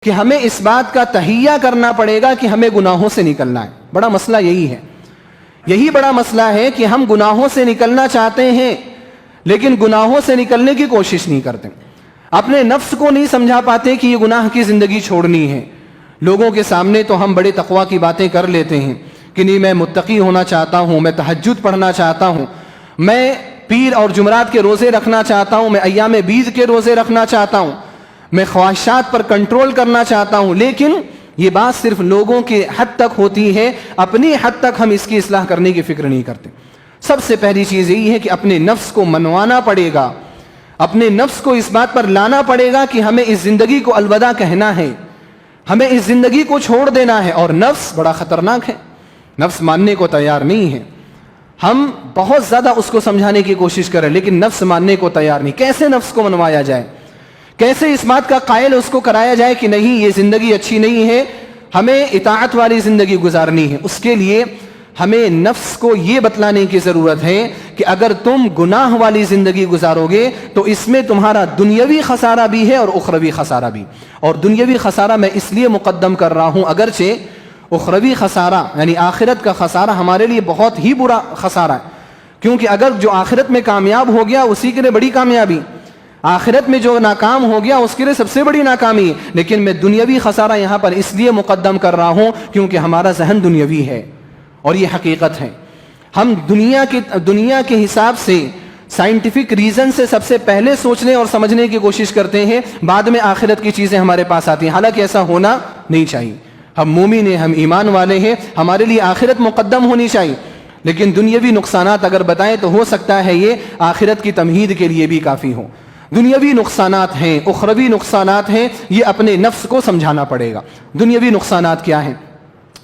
کہ ہمیں اس بات کا تہیہ کرنا پڑے گا کہ ہمیں گناہوں سے نکلنا ہے. بڑا مسئلہ یہی ہے، یہی بڑا مسئلہ ہے کہ ہم گناہوں سے نکلنا چاہتے ہیں لیکن گناہوں سے نکلنے کی کوشش نہیں کرتے. اپنے نفس کو نہیں سمجھا پاتے کہ یہ گناہ کی زندگی چھوڑنی ہے. لوگوں کے سامنے تو ہم بڑے تقویٰ کی باتیں کر لیتے ہیں کہ نہیں میں متقی ہونا چاہتا ہوں، میں تہجد پڑھنا چاہتا ہوں، میں پیر اور جمعرات کے روزے رکھنا چاہتا ہوں، میں ایام بیض کے روزے رکھنا چاہتا ہوں، میں خواہشات پر کنٹرول کرنا چاہتا ہوں. لیکن یہ بات صرف لوگوں کے حد تک ہوتی ہے، اپنی حد تک ہم اس کی اصلاح کرنے کی فکر نہیں کرتے. سب سے پہلی چیز یہی ہے کہ اپنے نفس کو منوانا پڑے گا، اپنے نفس کو اس بات پر لانا پڑے گا کہ ہمیں اس زندگی کو الوداع کہنا ہے، ہمیں اس زندگی کو چھوڑ دینا ہے. اور نفس بڑا خطرناک ہے، نفس ماننے کو تیار نہیں ہے. ہم بہت زیادہ اس کو سمجھانے کی کوشش کریں لیکن نفس ماننے کو تیار نہیں. کیسے نفس کو منوایا جائے، کیسے اس بات کا قائل اس کو کرایا جائے کہ نہیں یہ زندگی اچھی نہیں ہے، ہمیں اطاعت والی زندگی گزارنی ہے. اس کے لیے ہمیں نفس کو یہ بتلانے کی ضرورت ہے کہ اگر تم گناہ والی زندگی گزارو گے تو اس میں تمہارا دنیاوی خسارہ بھی ہے اور اخروی خسارہ بھی. اور دنیاوی خسارہ میں اس لیے مقدم کر رہا ہوں اگرچہ اخروی خسارہ یعنی آخرت کا خسارہ ہمارے لیے بہت ہی برا خسارہ ہے، کیونکہ اگر جو آخرت میں کامیاب ہو گیا اسی کے لیے بڑی کامیابی، آخرت میں جو ناکام ہو گیا اس کے لیے سب سے بڑی ناکامی ہے. لیکن میں دنیاوی خسارہ یہاں پر اس لیے مقدم کر رہا ہوں کیونکہ ہمارا ذہن دنیاوی ہے اور یہ حقیقت ہے. ہم دنیا کے حساب سے سائنٹیفک ریزن سے سب سے پہلے سوچنے اور سمجھنے کی کوشش کرتے ہیں، بعد میں آخرت کی چیزیں ہمارے پاس آتی ہیں. حالانکہ ایسا ہونا نہیں چاہیے. ہم مومن ہیں، ہم ایمان والے ہیں، ہمارے لیے آخرت مقدم ہونی چاہیے. لیکن دنیاوی نقصانات اگر بتائیں تو ہو سکتا ہے یہ آخرت کی تمہید کے لیے بھی کافی ہو. دنیاوی نقصانات ہیں، اخروی نقصانات ہیں، یہ اپنے نفس کو سمجھانا پڑے گا. دنیاوی نقصانات کیا ہیں؟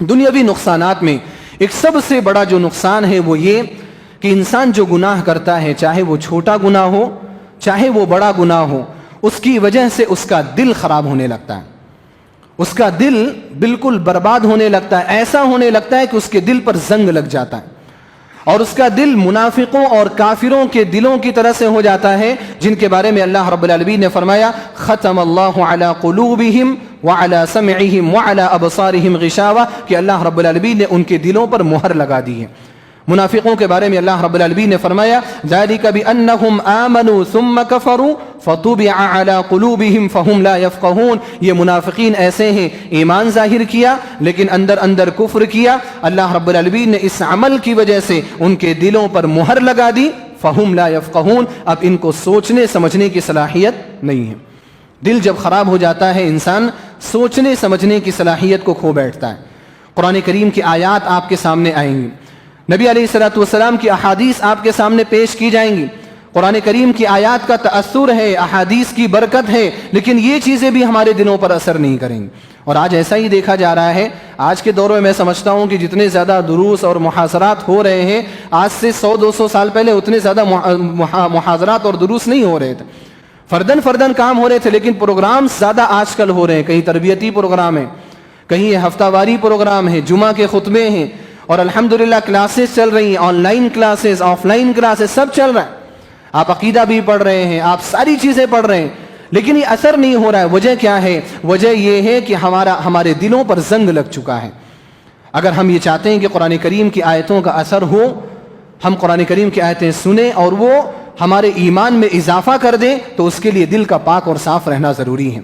دنیاوی نقصانات میں ایک سب سے بڑا جو نقصان ہے وہ یہ کہ انسان جو گناہ کرتا ہے، چاہے وہ چھوٹا گناہ ہو چاہے وہ بڑا گناہ ہو، اس کی وجہ سے اس کا دل خراب ہونے لگتا ہے، اس کا دل بالکل برباد ہونے لگتا ہے. ایسا ہونے لگتا ہے کہ اس کے دل پر زنگ لگ جاتا ہے اور اس کا دل منافقوں اور کافروں کے دلوں کی طرح سے ہو جاتا ہے جن کے بارے میں اللہ رب العالمین نے فرمایا ختم اللہ علی قلوبہم وعلی سمعہم وعلی ابصارہم غشاوہ، کہ اللہ رب العالمین نے ان کے دلوں پر مہر لگا دی ہے. منافقوں کے بارے میں اللہ رب العالمین نے فرمایا ذالک بانہم آمنوا ثم کفروا فطبع علی قلوبہم فہم لا یفقہون. یہ منافقین ایسے ہیں، ایمان ظاہر کیا لیکن اندر اندر کفر کیا. اللہ رب العالمین نے اس عمل کی وجہ سے ان کے دلوں پر مہر لگا دی، فہم لا یفقہون. اب ان کو سوچنے سمجھنے کی صلاحیت نہیں ہے. دل جب خراب ہو جاتا ہے انسان سوچنے سمجھنے کی صلاحیت کو کھو بیٹھتا ہے. قرآن کریم کی آیات آپ کے سامنے آئیں گی، نبی علیہ الصلوۃ والسلام کی احادیث آپ کے سامنے پیش کی جائیں گی. قرآن کریم کی آیات کا تأثر ہے، احادیث کی برکت ہے، لیکن یہ چیزیں بھی ہمارے دلوں پر اثر نہیں کریں گی. اور آج ایسا ہی دیکھا جا رہا ہے. آج کے دور میں سمجھتا ہوں کہ جتنے زیادہ دروس اور محاضرات ہو رہے ہیں آج سے 100-200 سال پہلے اتنے زیادہ محاضرات اور دروس نہیں ہو رہے تھے. فردن کام ہو رہے تھے، لیکن پروگرام زیادہ آج کل ہو رہے ہیں. کہیں تربیتی پروگرام ہیں، کہیں ہفتہ واری پروگرام ہیں، جمعہ کے خطبے ہیں، اور الحمدللہ کلاسز چل رہی ہیں، online classes, offline classes, سب چل رہا ہے. آپ عقیدہ بھی پڑھ رہے ہیں، آپ ساری چیزیں پڑھ رہے ہیں، لیکن یہ اثر نہیں ہو رہا ہے. وجہ کیا ہے؟ وجہ یہ ہے کہ ہمارے دلوں پر زنگ لگ چکا ہے. اگر ہم یہ چاہتے ہیں کہ قرآن کریم کی آیتوں کا اثر ہو، ہم قرآن کریم کی آیتیں سنیں اور وہ ہمارے ایمان میں اضافہ کر دیں، تو اس کے لیے دل کا پاک اور صاف رہنا ضروری ہے.